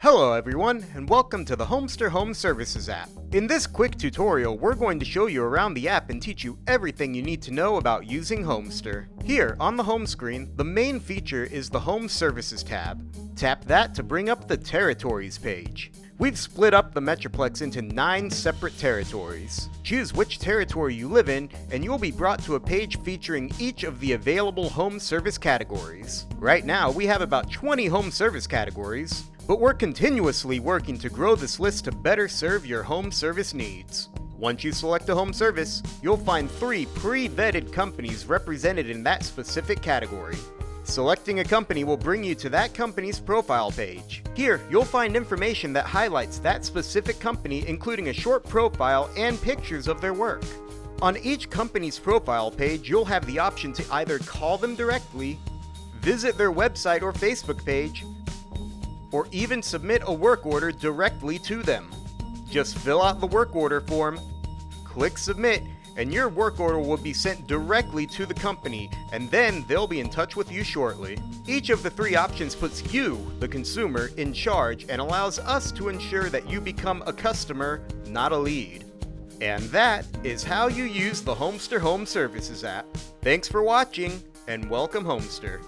Hello everyone, and welcome to the Homester Home Services App. In this quick tutorial, we're going to show you around the app and teach you everything you need to know about using Homester. Here, on the home screen, the main feature is the Home Services tab. Tap that to bring up the Territories page. We've split up the Metroplex into 9 separate territories. Choose which territory you live in, and you'll be brought to a page featuring each of the available home service categories. Right now, we have about 20 home service categories, but we're continuously working to grow this list to better serve your home service needs. Once you select a home service, you'll find 3 pre-vetted companies represented in that specific category. Selecting a company will bring you to that company's profile page. Here, you'll find information that highlights that specific company, including a short profile and pictures of their work. On each company's profile page, you'll have the option to either call them directly, visit their website or Facebook page, or even submit a work order directly to them. Just fill out the work order form, click submit, and your work order will be sent directly to the company, and then they'll be in touch with you shortly. Each of the 3 options puts you, the consumer, in charge and allows us to ensure that you become a customer, not a lead. And that is how you use the Homester Home Services app. Thanks for watching, and welcome Homester.